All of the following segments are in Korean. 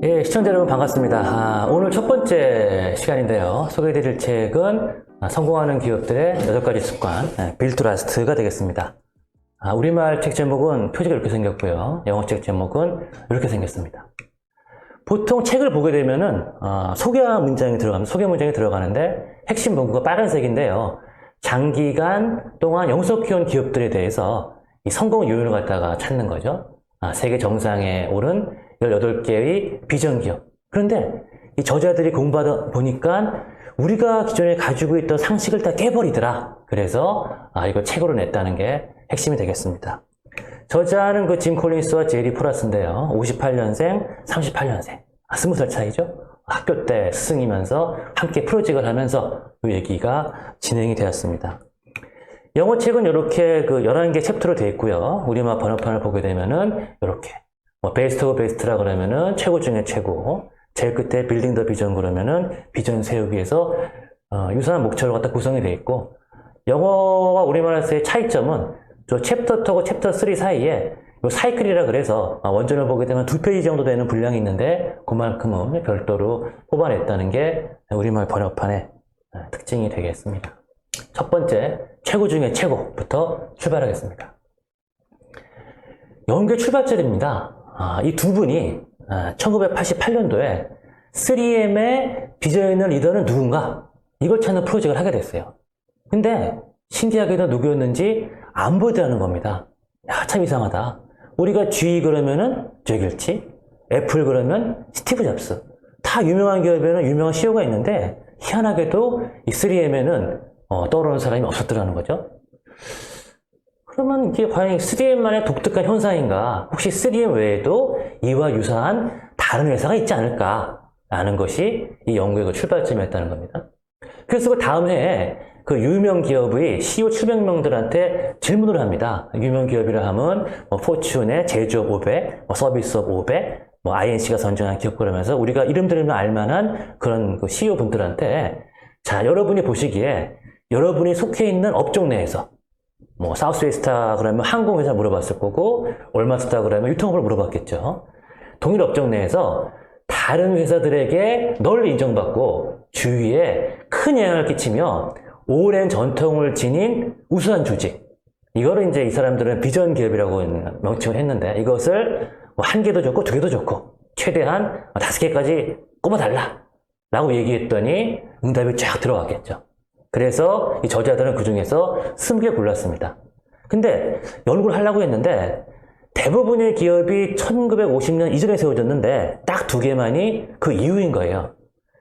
예, 시청자 여러분 반갑습니다. 오늘 첫 번째 시간인데요. 소개해드릴 책은 성공하는 기업들의 8가지 습관, 빌드 트러스트가 되겠습니다. 우리말 책 제목은 표지가 이렇게 생겼고요. 영어 책 제목은 이렇게 생겼습니다. 보통 책을 보게 되면은 소개 문장이 들어가는데 핵심 문구가 빨간색인데요. 장기간 동안 영속해온 기업들에 대해서 이 성공 요인을 갖다가 찾는 거죠. 세계 정상에 오른 18개의 비전 기업. 그런데 이 저자들이 공부하다 보니까 우리가 기존에 가지고 있던 상식을 다 깨버리더라. 그래서 이걸 책으로 냈다는 게 핵심이 되겠습니다. 저자는 그 짐 콜린스와 제리 포라스인데요. 58년생, 38년생. 20살 차이죠. 학교 때 스승이면서 함께 프로젝트를 하면서 이 얘기가 진행이 되었습니다. 영어 책은 이렇게 그 11개 챕터로 되어 있고요. 우리말 번역판을 보게 되면은 이렇게 베스트 오브 베스트라 그러면은 최고 중에 최고, 제일 끝에 빌딩 더 비전 그러면은 비전 세우기에서 유사한 목적을 갖다 구성이 되어 있고, 영어와 우리말에서의 차이점은 저 챕터 2하고 챕터 3 사이에 요 사이클이라 그래서 원전을 보게 되면 2페이지 정도 되는 분량이 있는데 그만큼은 별도로 뽑아냈다는 게 우리말 번역판의 특징이 되겠습니다. 첫 번째, 최고 중에 최고부터 출발하겠습니다. 연구의 출발점입니다. 이 두 분이 1988년도에 3M의 비전 있는 리더는 누군가? 이걸 찾는 프로젝트를 하게 됐어요. 근데 신기하게도 누구였는지 안 보이더라는 겁니다. 야, 참 이상하다. 우리가 G 그러면은 잭일치, 애플 그러면 스티브 잡스. 다 유명한 기업에는 유명한 CEO가 있는데 희한하게도 이 3M에는 떠오르는 사람이 없었더라는 거죠. 그러면 이게 과연 3M만의 독특한 현상인가? 혹시 3M 외에도 이와 유사한 다른 회사가 있지 않을까라는 것이 이 연구의 출발점이었다는 겁니다. 그래서 그 다음 해에 그 유명 기업의 CEO 700명들한테 질문을 합니다. 유명 기업이라 하면 포춘의 제조업 500, 서비스업 500, INC가 선정한 기업 그러면서 우리가 이름 들으면 알만한 그런 그 CEO 분들한테 자, 여러분이 보시기에 여러분이 속해 있는 업종 내에서 사우스웨스타 그러면 항공회사 물어봤을 거고, 올마스타 그러면 유통업을 물어봤겠죠. 동일 업종 내에서 다른 회사들에게 널리 인정받고 주위에 큰 영향을 끼치며 오랜 전통을 지닌 우수한 조직. 이거를 이제 이 사람들은 비전 기업이라고 명칭을 했는데 이것을 한 개도 좋고 두 개도 좋고 최대한 5개까지 꼽아달라 라고 얘기했더니 응답이 쫙 들어갔겠죠. 그래서 이 저자들은 그 중에서 20개 골랐습니다. 근데 연구를 하려고 했는데 대부분의 기업이 1950년 이전에 세워졌는데 딱 2개만이 그 이후인 거예요.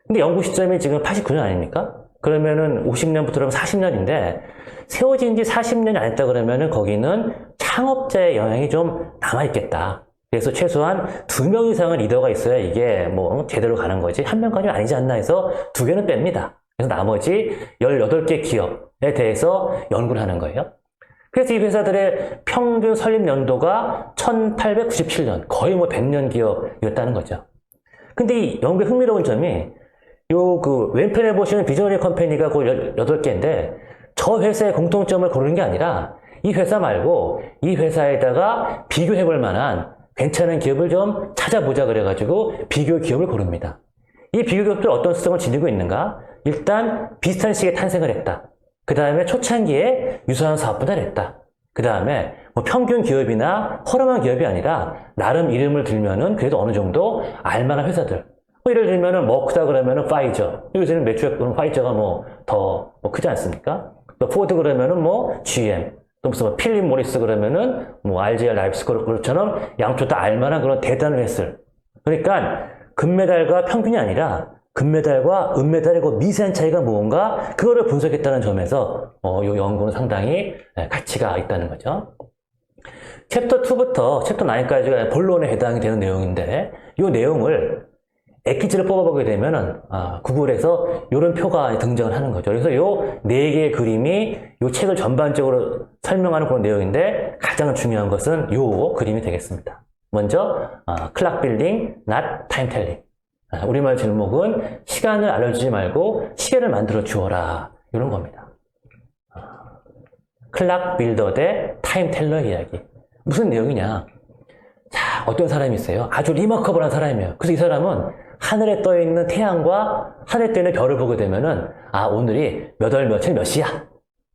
근데 연구 시점이 지금 89년 아닙니까? 그러면은 50년부터 그러면 40년인데 세워진 지 40년이 안 했다 그러면은 거기는 창업자의 영향이 좀 남아있겠다. 그래서 최소한 2명 이상은 리더가 있어야 이게 제대로 가는 거지. 1명까지는 아니지 않나 해서 2개는 뺍니다. 그래서 나머지 18개 기업에 대해서 연구를 하는 거예요. 그래서 이 회사들의 평균 설립 연도가 1897년, 거의 100년 기업이었다는 거죠. 근데 이 연구의 흥미로운 점이 왼편에 보시는 비저너리 컴퍼니가 그 8개인데 저 회사의 공통점을 고르는 게 아니라 이 회사 말고 이 회사에다가 비교해 볼 만한 괜찮은 기업을 좀 찾아보자 그래가지고 비교 기업을 고릅니다. 이 비교 기업들 어떤 특성을 지니고 있는가? 일단 비슷한 시기에 탄생을 했다. 그 다음에 초창기에 유사한 사업 분할을 했다. 그 다음에 평균 기업이나 허름한 기업이 아니라 나름 이름을 들면은 그래도 어느 정도 알만한 회사들. 예를 들면은 크다 그러면은 파이저. 요새는 매출 그런 파이저가 더 크지 않습니까? 또 포드 그러면은 GM. 또 무슨 필립 모리스 그러면은 RGR 라이프스 그룹처럼 양쪽 다 알만한 그런 대단한 회사들. 그러니까 금메달과 평균이 아니라 금메달과 은메달의 그 미세한 차이가 무언가 그거를 분석했다는 점에서 이 연구는 상당히 가치가 있다는 거죠. 챕터 2부터 챕터 9까지가 본론에 해당이 되는 내용인데 이 내용을 액기지를 뽑아보게 되면은 구글에서 이런 표가 등장을 하는 거죠. 그래서 이 4개의 그림이 이 책을 전반적으로 설명하는 그런 내용인데 가장 중요한 것은 이 그림이 되겠습니다. 먼저 클락 빌딩, not time telling. 우리말 제목은 시간을 알려주지 말고 시계를 만들어 주어라. 이런 겁니다. 클락 빌더 대 타임 텔러 이야기. 무슨 내용이냐? 자, 어떤 사람이 있어요. 아주 리마커블한 사람이에요. 그래서 이 사람은 하늘에 떠 있는 태양과 하늘에 떠 있는 별을 보게 되면은, 아, 오늘이 몇 월 며칠 몇 시야.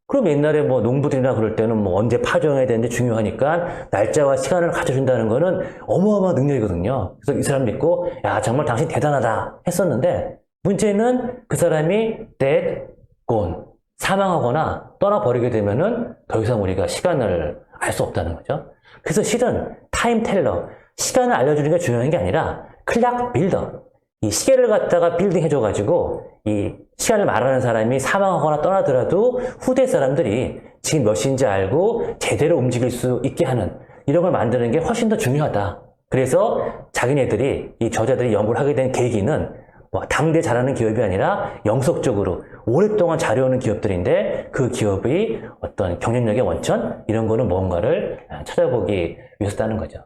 그럼 옛날에 뭐 농부들이나 그럴 때는 뭐 언제 파종해야 되는지 중요하니까 날짜와 시간을 가져준다는 거는 어마어마한 능력이거든요. 그래서 이 사람 믿고, 야, 정말 당신 대단하다 했었는데, 문제는 그 사람이 dead, gone, 사망하거나 떠나버리게 되면은 더 이상 우리가 시간을 알 수 없다는 거죠. 그래서 실은 타임텔러, 시간을 알려주는 게 중요한 게 아니라 클락 빌더, 이 시계를 갖다가 빌딩 해줘가지고 이 시간을 말하는 사람이 사망하거나 떠나더라도 후대 사람들이 지금 몇 시인지 알고 제대로 움직일 수 있게 하는 이런 걸 만드는 게 훨씬 더 중요하다. 그래서 자기네들이, 이 저자들이 연구를 하게 된 계기는 뭐 당대 잘하는 기업이 아니라 영속적으로 오랫동안 잘해오는 기업들인데 그 기업의 어떤 경쟁력의 원천 이런 거는 뭔가를 찾아보기 위해서다는 거죠.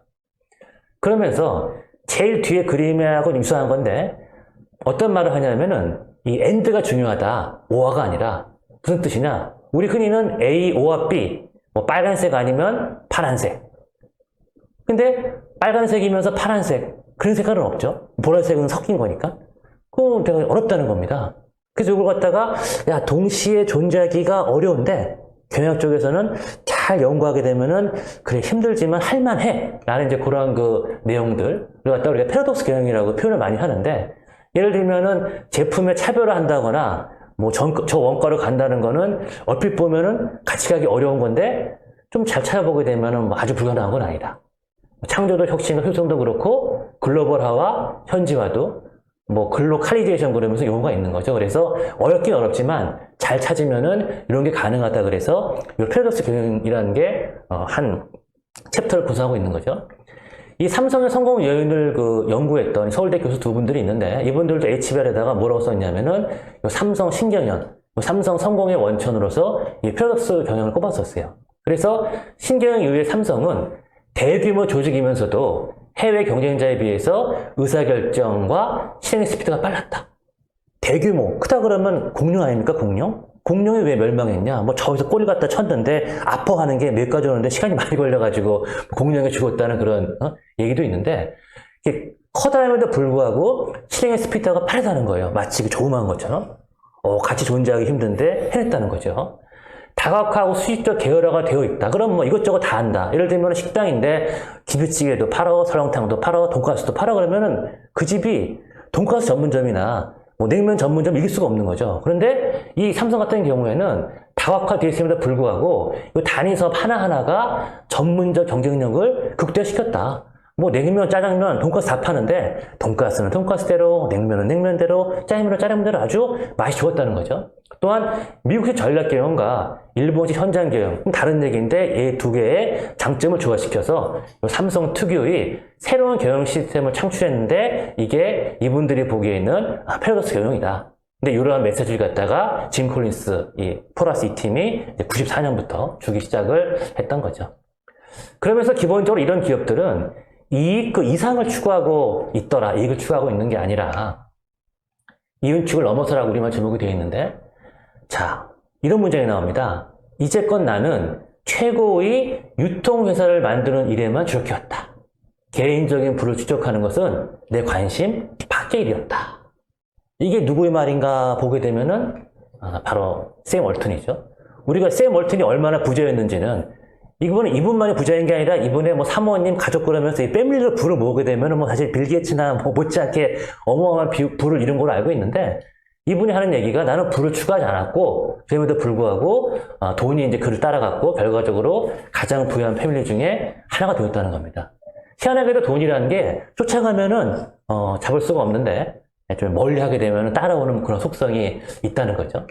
그러면서 제일 뒤에 그림하고 유사한 건데 어떤 말을 하냐면은 이 end가 중요하다. 오화가 아니라 무슨 뜻이냐? 우리 흔히는 A, O와 B, 뭐 빨간색 아니면 파란색. 근데 빨간색이면서 파란색 그런 색깔은 없죠. 보라색은 섞인 거니까. 그건 되게 어렵다는 겁니다. 그래서 이걸 갖다가 야 동시에 존재하기가 어려운데 경영학 쪽에서는 잘 연구하게 되면은 그래 힘들지만 할만해 라는 이제 그런 그 내용들을 갖다가 우리가 패러독스 경영이라고 표현을 많이 하는데 예를 들면은 제품의 차별화 한다거나 뭐 저 원가로 간다는 거는 얼핏 보면은 같이 가기 어려운 건데 좀 잘 찾아보게 되면은 뭐 아주 불가능한 건 아니다. 창조도 혁신과 효성도 그렇고 글로벌화와 현지화도 뭐 글로칼리제이션 그러면서 용어가 있는 거죠. 그래서 어렵긴 어렵지만 잘 찾으면은 이런 게 가능하다. 그래서 이 패러독스 경영이라는 게 한 챕터를 구성하고 있는 거죠. 이 삼성의 성공 요인을 그 연구했던 서울대 교수 두 분들이 있는데 이분들도 HBR에다가 뭐라고 썼냐면은 삼성 신경연, 삼성 성공의 원천으로서 이 패러독스 경영을 꼽았었어요. 그래서 신경연 이후에 삼성은 대규모 조직이면서도 해외 경쟁자에 비해서 의사결정과 실행 스피드가 빨랐다. 대규모, 크다 그러면 공룡 아닙니까, 공룡? 공룡이 왜 멸망했냐? 뭐 저기서 꼬리 갖다 쳤는데 아파하는 게 몇 가지 오는데 시간이 많이 걸려가지고 공룡이 죽었다는 그런 얘기도 있는데 이게 커다름에도 불구하고 실행의 스피드가 빠르다는 거예요. 마치 그 조그마한 것처럼. 같이 존재하기 힘든데 해냈다는 거죠. 다각화하고 수직적 계열화가 되어 있다. 그럼 뭐 이것저것 다 한다. 예를 들면 식당인데 김치찌개도 팔어, 설렁탕도 팔어, 돈가스도 팔어 그러면은 그 집이 돈가스 전문점이나 뭐 냉면 전문점 이길 수가 없는 거죠. 그런데 이 삼성 같은 경우에는 다각화되어 있음에도 불구하고 이 단위사업 하나하나가 전문적 경쟁력을 극대화시켰다. 뭐 냉면, 짜장면, 돈가스 다 파는데 돈가스는 돈가스대로, 냉면은 냉면대로, 짜장면은 짜장면대로 아주 맛이 좋았다는 거죠. 또한 미국식 전략경영과 일본식 현장경영 다른 얘기인데 이 두 개의 장점을 조화시켜서 삼성 특유의 새로운 경영 시스템을 창출했는데 이게 이분들이 보기에는 패러독스 경영이다. 근데 이러한 메시지를 갖다가 짐 콜린스, 이 포라스 이 팀이 94년부터 주기 시작을 했던 거죠. 그러면서 기본적으로 이런 기업들은 이익 그 이상을 추구하고 있더라. 이익을 추구하고 있는 게 아니라 이윤축을 넘어서라고 우리말 제목이 되어 있는데 자, 이런 문장이 나옵니다. 이제껏 나는 최고의 유통회사를 만드는 일에만 주력해왔다. 개인적인 부를 추적하는 것은 내 관심 밖의 일이었다. 이게 누구의 말인가 보게 되면은 바로 샘 월튼이죠. 우리가 샘 월튼이 얼마나 부자였는지는 이분만이 부자인 게 아니라 이분의 뭐 사모님 가족 그러면서 이 패밀리로 부를 모으게 되면은 뭐 사실 빌 게이츠나 뭐 못지않게 어마어마한 부를 이룬 걸로 알고 있는데 이분이 하는 얘기가 나는 부를 추구하지 않았고 그럼에도 불구하고 돈이 이제 그를 따라갔고 결과적으로 가장 부유한 패밀리 중에 하나가 되었다는 겁니다. 희한하게도 돈이라는 게 쫓아가면은 잡을 수가 없는데 좀 멀리 하게 되면 따라오는 그런 속성이 있다는 거죠.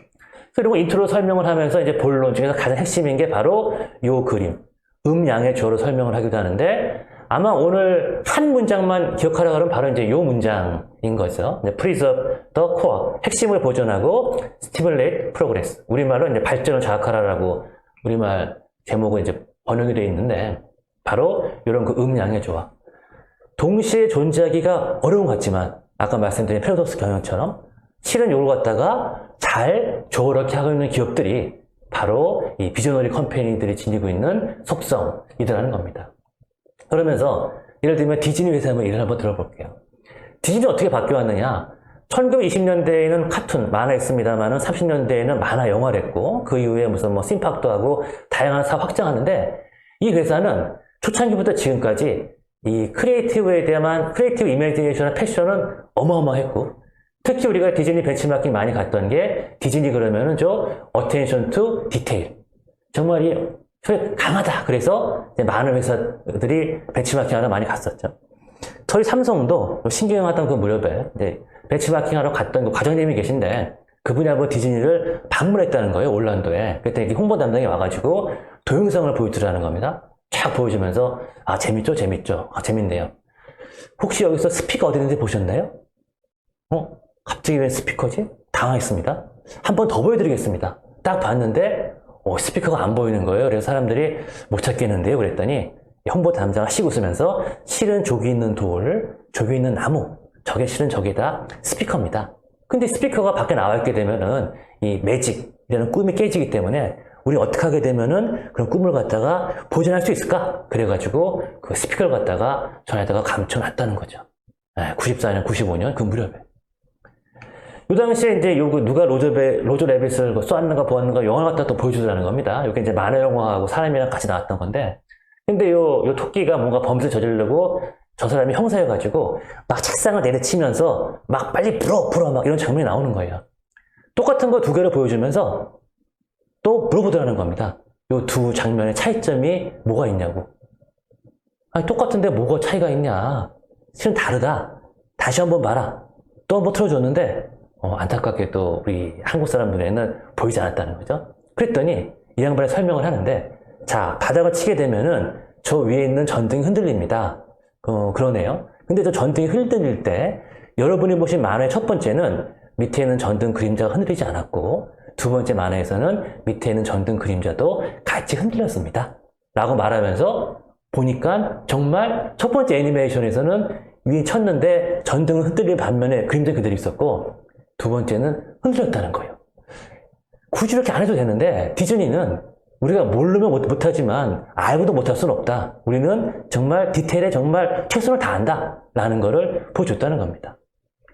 그리고 인트로 설명을 하면서 이제 본론 중에서 가장 핵심인 게 바로 요 그림, 음양의 주어로 설명을 하기도 하는데 아마 오늘 한 문장만 기억하라고 하면 바로 이제 요 문장인 거죠. Preserve the core, 핵심을 보존하고 Stimulate progress. 우리말로 이제 발전을 자극하라라고 우리말 제목은 이제 번역이 되어 있는데 바로 이런 그 음양의 조화. 동시에 존재하기가 어려운 것 같지만 아까 말씀드린 패러독스 경영처럼 실은 이걸 갖다가 잘 조화롭게 하고 있는 기업들이 바로 이 비저너리 컴퍼니들이 지니고 있는 속성이더라는 겁니다. 그러면서 예를 들면 디즈니 회사 한번 예를 한번 들어볼게요. 디즈니는 어떻게 바뀌어왔느냐? 1920년대에는 카툰, 만화 했습니다만은 30년대에는 만화 영화를 했고, 그 이후에 무슨 뭐 심팍도 하고, 다양한 사업 확장하는데, 이 회사는 초창기부터 지금까지 이 크리에이티브에 대한 크리에이티브 이미지네이션과 패션은 어마어마했고, 특히 우리가 디즈니 벤치마킹 많이 갔던 게, 디즈니 그러면은 attention to detail. 정말 이 강하다. 그래서 많은 회사들이 벤치마킹 하러 많이 갔었죠. 저희 삼성도 신경하던 그 무렵에 벤치마킹 하러 갔던 그 과장님이 계신데 그분이 한번 디즈니를 방문했다는 거예요. 올란도에. 그때 홍보 담당이 와가지고 동영상을 보여주라는 겁니다. 쫙 보여주면서 아 재밌죠? 재밌죠? 아 재밌네요. 혹시 여기서 스피커 어디 있는지 보셨나요? 갑자기 왜 스피커지? 당황했습니다. 한 번 더 보여드리겠습니다. 딱 봤는데 스피커가 안 보이는 거예요. 그래서 사람들이 못 찾겠는데요. 그랬더니 홍보 담당가 씩 웃으면서 실은 저기 있는 돌, 저기 있는 나무, 저게 실은 저기다 스피커입니다. 근데 스피커가 밖에 나와 있게 되면은 이 매직이라는 꿈이 깨지기 때문에 우리 어떻게 하게 되면은 그런 꿈을 갖다가 보존할 수 있을까? 그래가지고 그 스피커를 갖다가 전에다가 감춰놨다는 거죠. 94년, 95년 그 무렵에. 이 당시에 이제 누가 로저 레빗을 쏘았는가 보았는가 영화를 갖다 또 보여주더라는 겁니다. 이게 이제 만화 영화하고 사람이랑 같이 나왔던 건데. 근데 요 토끼가 뭔가 범죄를 저지르려고 저 사람이 형사여가지고 막 책상을 내리치면서 막 빨리 불어 막 이런 장면이 나오는 거예요. 똑같은 거 두 개를 보여주면서 또 물어보더라는 겁니다. 요 두 장면의 차이점이 뭐가 있냐고. 아니, 똑같은데 뭐가 차이가 있냐. 실은 다르다. 다시 한번 봐라. 또 한번 틀어줬는데 안타깝게 또 우리 한국 사람 눈에는 보이지 않았다는 거죠. 그랬더니 이 양반이 설명을 하는데 자, 바닥을 치게 되면은 저 위에 있는 전등이 흔들립니다. 그러네요. 근데 저 전등이 흔들릴 때 여러분이 보신 만화의 첫 번째는 밑에 있는 전등 그림자가 흔들리지 않았고 두 번째 만화에서는 밑에 있는 전등 그림자도 같이 흔들렸습니다. 라고 말하면서 보니까 정말 첫 번째 애니메이션에서는 위에 쳤는데 전등은 흔들리는 반면에 그림자 그대로 있었고 두 번째는 흔들렸다는 거예요. 굳이 이렇게 안 해도 되는데 디즈니는 우리가 모르면 못하지만 알고도 못할 수는 없다. 우리는 정말 디테일에 정말 최선을 다한다. 라는 거를 보여줬다는 겁니다.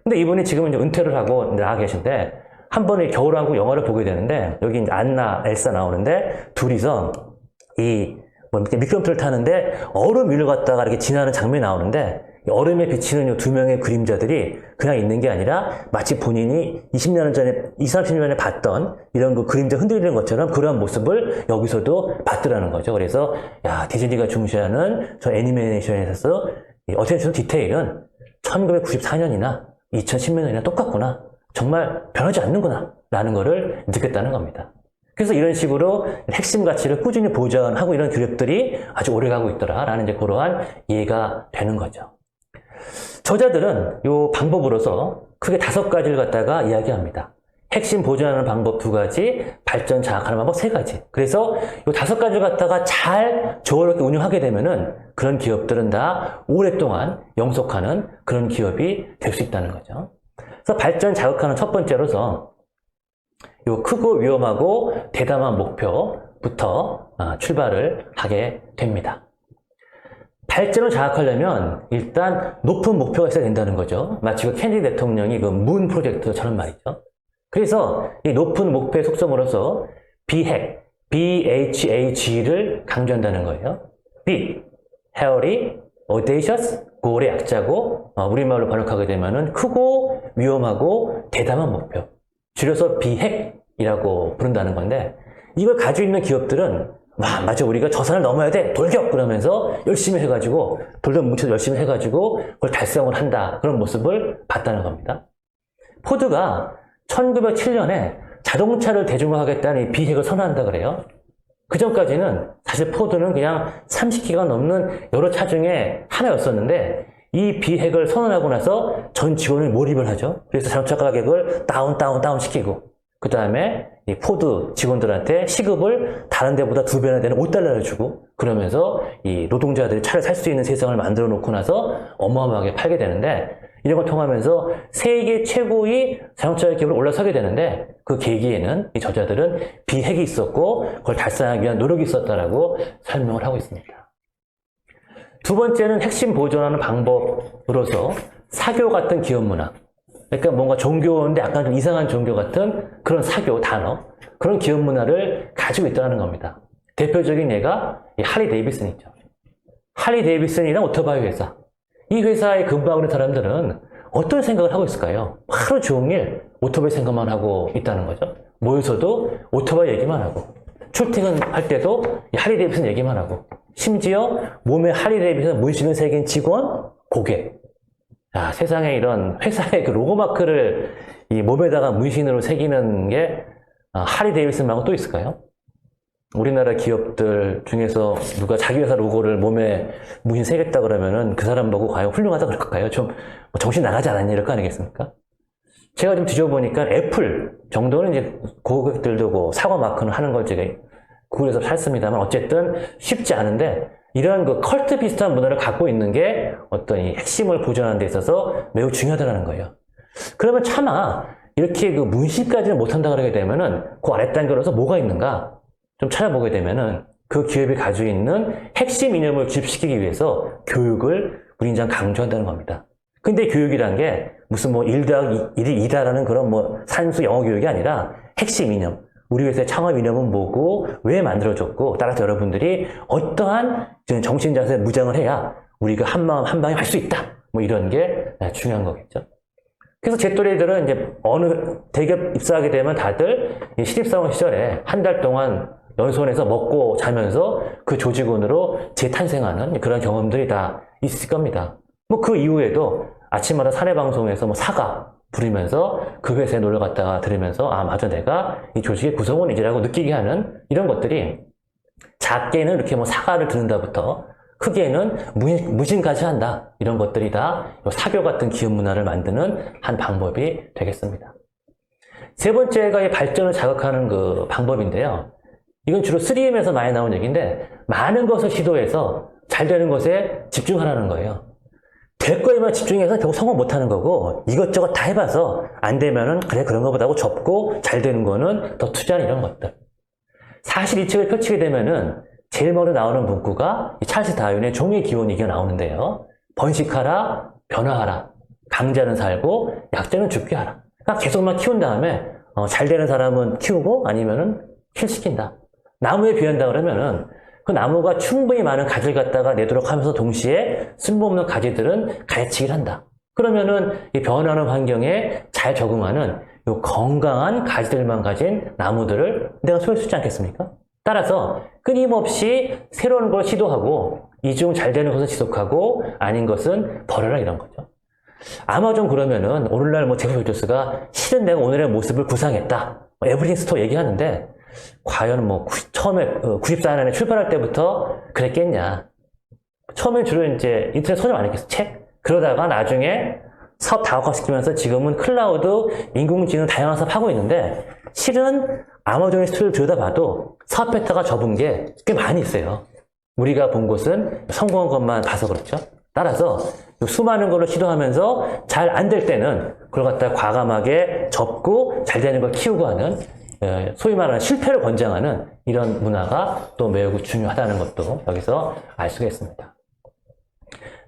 근데 이분이 지금 이제 은퇴를 하고 나와 계신데 한 번에 겨울왕국 영화를 보게 되는데 여기 이제 안나, 엘사 나오는데 둘이서 미끄럼틀을 타는데 얼음 위를 갖다가 이렇게 지나는 장면이 나오는데 얼음에 비치는 이 두 명의 그림자들이 그냥 있는 게 아니라 마치 본인이 20년 전에, 20, 30년 전에 봤던 이런 그 그림자 흔들리는 것처럼 그러한 모습을 여기서도 봤더라는 거죠. 그래서, 야, 디즈니가 중시하는 저 애니메이션에서 어텐션 디테일은 1994년이나 2010년이나 똑같구나. 정말 변하지 않는구나. 라는 거를 느꼈다는 겁니다. 그래서 이런 식으로 핵심 가치를 꾸준히 보존하고 이런 규력들이 아주 오래 가고 있더라. 라는 이제 그러한 이해가 되는 거죠. 저자들은 이 방법으로서 크게 5가지를 갖다가 이야기합니다. 핵심 보존하는 방법 2가지, 발전 장악하는 방법 3가지. 그래서 이 5가지를 갖다가 잘 조화롭게 운영하게 되면은 그런 기업들은 다 오랫동안 영속하는 그런 기업이 될 수 있다는 거죠. 그래서 발전 자극하는 첫 번째로서 요 크고 위험하고 대담한 목표부터 출발을 하게 됩니다. 발전을 장악하려면 일단 높은 목표가 있어야 된다는 거죠. 마치 그 케네디 대통령이 그 문 프로젝트처럼 말이죠. 그래서 이 높은 목표의 속성으로서 BHAG, BHAG를 강조한다는 거예요. B, hairy, audacious, goal의 약자고 우리말로 번역하게 되면은 크고 위험하고 대담한 목표. 줄여서 BHAG이라고 부른다는 건데 이걸 가지고 있는 기업들은 맞아 우리가 저 산을 넘어야 돼 돌격 그러면서 열심히 해가지고 돌돌 뭉쳐서 열심히 해가지고 그걸 달성을 한다 그런 모습을 봤다는 겁니다. 포드가 1907년에 자동차를 대중화하겠다는 이 비핵을 선언한다 그래요. 그 전까지는 사실 포드는 그냥 30기가 넘는 여러 차 중에 하나였었는데 이 비핵을 선언하고 나서 전 직원을 몰입을 하죠. 그래서 자동차 가격을 다운 시키고 그 다음에 이 포드 직원들한테 시급을 다른 데보다 2배나 되는 $5를 주고 그러면서 이 노동자들이 차를 살 수 있는 세상을 만들어 놓고 나서 어마어마하게 팔게 되는데 이런 걸 통하면서 세계 최고의 자동차 기업으로 올라서게 되는데 그 계기에는 이 저자들은 비핵이 있었고 그걸 달성하기 위한 노력이 있었다라고 설명을 하고 있습니다. 두 번째는 핵심 보존하는 방법으로서 사교 같은 기업 문화. 그러니까 뭔가 종교인데 약간 좀 이상한 종교 같은 그런 사교 단어, 그런 기업 문화를 가지고 있다는 겁니다. 대표적인 예가 이 할리 데이비슨이죠. 할리 데이비슨이란 오토바이 회사. 이 회사에 근무하고 있는 사람들은 어떤 생각을 하고 있을까요? 하루 종일 오토바이 생각만 하고 있다는 거죠. 모여서도 오토바이 얘기만 하고, 출퇴근할 때도 이 할리 데이비슨 얘기만 하고, 심지어 몸에 할리 데이비슨 문신을 새긴 직원, 고객. 자, 세상에 이런 회사의 그 로고마크를 이 몸에다가 문신으로 새기는 게 할리 데이비슨 말고 또 있을까요? 우리나라 기업들 중에서 누가 자기 회사 로고를 몸에 문신 새겼다 그러면은 그 사람 보고 과연 훌륭하다 그럴까요? 좀 정신 나가지 않았냐 이럴 거 아니겠습니까? 제가 좀 뒤져보니까 애플 정도는 이제 고객들도 그 사과 마크는 하는 걸 제가 구글에서 샀습니다만 어쨌든 쉽지 않은데 이런 그 컬트 비슷한 문화를 갖고 있는 게 어떤 이 핵심을 보존하는 데 있어서 매우 중요하다는 거예요. 그러면 차마 이렇게 그 문신까지는 못한다 그러게 되면은 그 아랫단계로서 뭐가 있는가 좀 찾아보게 되면은 그 기업이 가지고 있는 핵심 이념을 주입시키기 위해서 교육을 무진장 강조한다는 겁니다. 근데 교육이란 게 무슨 뭐 1 더하기 1이 2다라는 그런 뭐 산수 영어 교육이 아니라 핵심 이념. 우리 회사의 창업 이념은 뭐고 왜 만들어졌고 따라서 여러분들이 어떠한 정신자세에 무장을 해야 우리가 한마음 한방에 할 수 있다. 뭐 이런 게 중요한 거겠죠. 그래서 제 또래들은 이제 어느 대기업 입사하게 되면 다들 신입사원 시절에 한 달 동안 연수원에서 먹고 자면서 그 조직원으로 재탄생하는 그런 경험들이 다 있을 겁니다. 뭐 그 이후에도 아침마다 사내방송에서 뭐 사과 부르면서 그 회사에 놀러 갔다가 들으면서 아 맞아 내가 이 조직의 구성원이지라고 느끼게 하는 이런 것들이 작게는 이렇게 뭐 사과를 듣는다부터 크게는 무신까지 한다 이런 것들이 다 사교 같은 기업 문화를 만드는 한 방법이 되겠습니다. 세 번째가 이 발전을 자극하는 그 방법인데요. 이건 주로 3M에서 많이 나온 얘기인데 많은 것을 시도해서 잘 되는 것에 집중하라는 거예요. 될 거에만 집중해서 결국 성공 못하는 거고 이것저것 다 해봐서 안 되면은 그래 그런 거보다 하고 접고 잘 되는 거는 더 투자하는 이런 것들. 사실 이 책을 펼치게 되면은 제일 먼저 나오는 문구가 찰스 다윈의 종의 기원 얘기가 나오는데요. 번식하라, 변화하라, 강자는 살고 약자는 죽게 하라. 그러니까 계속만 키운 다음에 잘 되는 사람은 키우고 아니면은 킬시킨다. 나무에 비한다 그러면은 그 나무가 충분히 많은 가지를 갖다가 내도록 하면서 동시에 쓸모없는 가지들은 가해치기를 한다. 그러면은 이 변하는 환경에 잘 적응하는 이 건강한 가지들만 가진 나무들을 내가 소유할 수 있지 않겠습니까? 따라서 끊임없이 새로운 걸 시도하고 이 중 잘 되는 것은 지속하고 아닌 것은 버려라 이런 거죠. 아마존 그러면은 오늘날 뭐 제프 베조스가 실은 내가 오늘의 모습을 구상했다. 에브리띵 스토어 얘기하는데 과연 뭐 처음에 94년에 출발할 때부터 그랬겠냐. 처음엔 주로 이제 인터넷 서점 안 했겠어. 책? 그러다가 나중에 사업 다각화시키면서 지금은 클라우드, 인공지능 다양한 사업 하고 있는데 실은 아마존의 스토리를 들여다봐도 사업 베타가 접은 게 꽤 많이 있어요. 우리가 본 곳은 성공한 것만 봐서 그렇죠. 따라서 수많은 걸로 시도하면서 잘 안 될 때는 그걸 갖다 과감하게 접고 잘 되는 걸 키우고 하는 소위 말하는 실패를 권장하는 이런 문화가 또 매우 중요하다는 것도 여기서 알 수가 있습니다.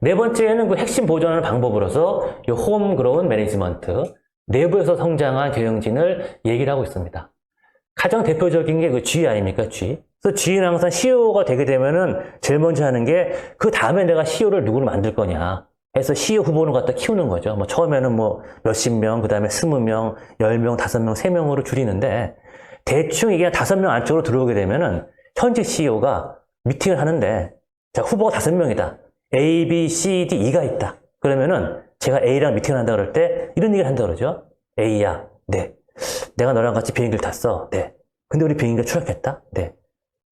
네 번째는 그 핵심 보존하는 방법으로서 이 홈그로운 매니지먼트, 내부에서 성장한 경영진을 얘기를 하고 있습니다. 가장 대표적인 게 그 G 아닙니까? G. 그래서 G는 항상 CEO가 되게 되면은 제일 먼저 하는 게 그 다음에 내가 CEO를 누구를 만들 거냐 해서 CEO 후보를 갖다 키우는 거죠. 뭐 처음에는 뭐 몇십 명, 그 다음에 20명, 10명, 5명, 3명으로 줄이는데 대충 이게 5명 안쪽으로 들어오게 되면은 현직 CEO가 미팅을 하는데 자, 후보가 5명이다. A, B, C, D, E가 있다. 그러면은 제가 A랑 미팅을 한다 그럴 때 이런 얘기를 한다 그러죠. A야, 네. 내가 너랑 같이 비행기를 탔어. 네. 근데 우리 비행기가 추락했다? 네.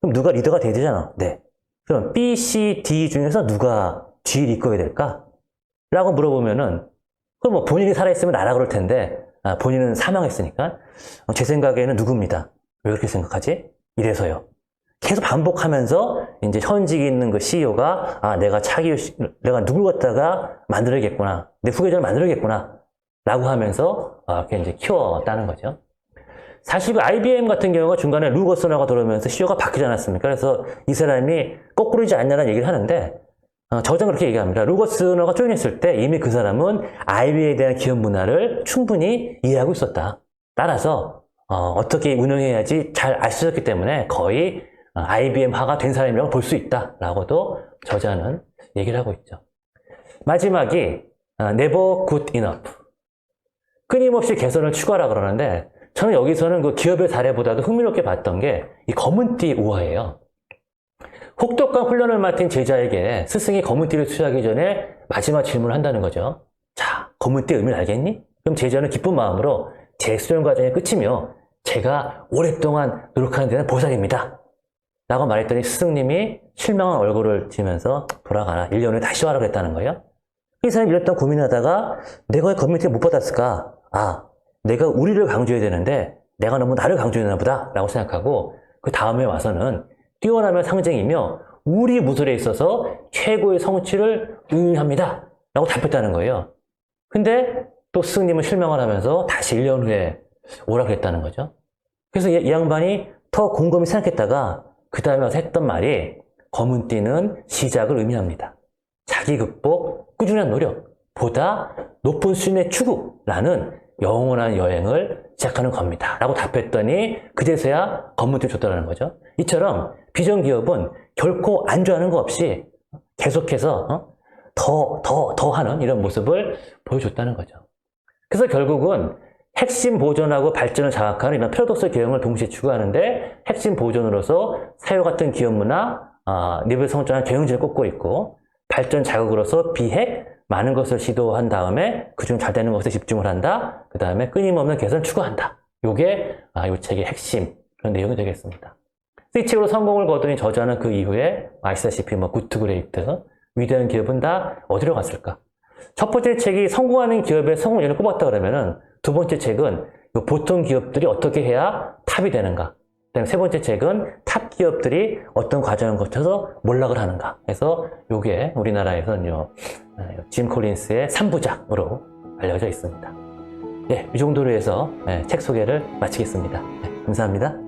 그럼 누가 리더가 돼야 되잖아. 네. 그럼 B, C, D 중에서 누가 G를 이끌어야 될까? 라고 물어보면은 그럼 뭐 본인이 살아있으면 나라 그럴 텐데 본인은 사망했으니까 제 생각에는 누굽니다. 왜 그렇게 생각하지? 이래서요. 계속 반복하면서 이제 현직에 있는 그 CEO가 내가 내가 누굴 갖다가 만들어야겠구나. 내 후계자를 만들어야겠구나. 라고 하면서 이렇게 이제 키웠다는 거죠. 사실 그 IBM 같은 경우가 중간에 루거스너가 들어오면서 CEO가 바뀌지 않았습니까? 그래서 이 사람이 거꾸로지 않냐는 얘기를 하는데 저자는 그렇게 얘기합니다. 로버트 스너가 조인했을 때 이미 그 사람은 IBM에 대한 기업 문화를 충분히 이해하고 있었다. 따라서 어떻게 운영해야지 잘 알 수 있었기 때문에 거의 IBM화가 된 사람이라고 볼 수 있다라고도 저자는 얘기를 하고 있죠. 마지막이 never good enough. 끊임없이 개선을 추구하라 그러는데 저는 여기서는 그 기업의 사례보다도 흥미롭게 봤던 게 이 검은띠 우화예요. 혹독한 훈련을 맡은 제자에게 스승이 검은띠를 수여하기 전에 마지막 질문을 한다는 거죠. 자, 검은띠의 의미를 알겠니? 그럼 제자는 기쁜 마음으로 제 수련 과정이 끝이며 제가 오랫동안 노력하는 데는 보상입니다. 라고 말했더니 스승님이 실망한 얼굴을 지면서 돌아가라. 1년 후에 다시 와라 그랬다는 거예요. 이 사람이 1년 동안 고민하다가 내가 왜 검은띠를 못 받았을까? 내가 우리를 강조해야 되는데 내가 너무 나를 강조했나 보다 라고 생각하고 그 다음에 와서는 뛰어남의 상징이며 우리 무술에 있어서 최고의 성취를 의미합니다 라고 답했다는 거예요. 근데 또 스승님은 실망을 하면서 다시 1년 후에 오라 그랬다는 거죠. 그래서 이 양반이 더 곰곰이 생각했다가 그 다음에 와서 했던 말이 검은띠는 시작을 의미합니다. 자기 극복, 꾸준한 노력, 보다 높은 수준의 추구라는 영원한 여행을 시작하는 겁니다. 라고 답했더니 그제서야 검은띠를 줬다는 거죠. 이처럼 비전기업은 결코 안주하는 거 없이 계속해서 더 하는 이런 모습을 보여줬다는 거죠. 그래서 결국은 핵심 보존하고 발전을 장악하는 이런 패러독스 경영을 동시에 추구하는데 핵심 보존으로서 사회 같은 기업 문화, 리뷰 성장한 경영진을 꼽고 있고 발전 자극으로서 비핵, 많은 것을 시도한 다음에 그중 잘 되는 것에 집중을 한다. 그 다음에 끊임없는 개선을 추구한다. 요게 이 책의 핵심 그런 내용이 되겠습니다. 이 책으로 성공을 거두니 저자는 그 이후에 아시다시피 굿투 그레이트, 위대한 기업은 다 어디로 갔을까? 첫 번째 책이 성공하는 기업의 성공 요인을 꼽았다 그러면은 두 번째 책은 보통 기업들이 어떻게 해야 탑이 되는가? 그다음에 세 번째 책은 탑 기업들이 어떤 과정을 거쳐서 몰락을 하는가? 그래서 요게 우리나라에서는 짐 콜린스의 3부작으로 알려져 있습니다. 이 정도로 해서 책 소개를 마치겠습니다. 감사합니다.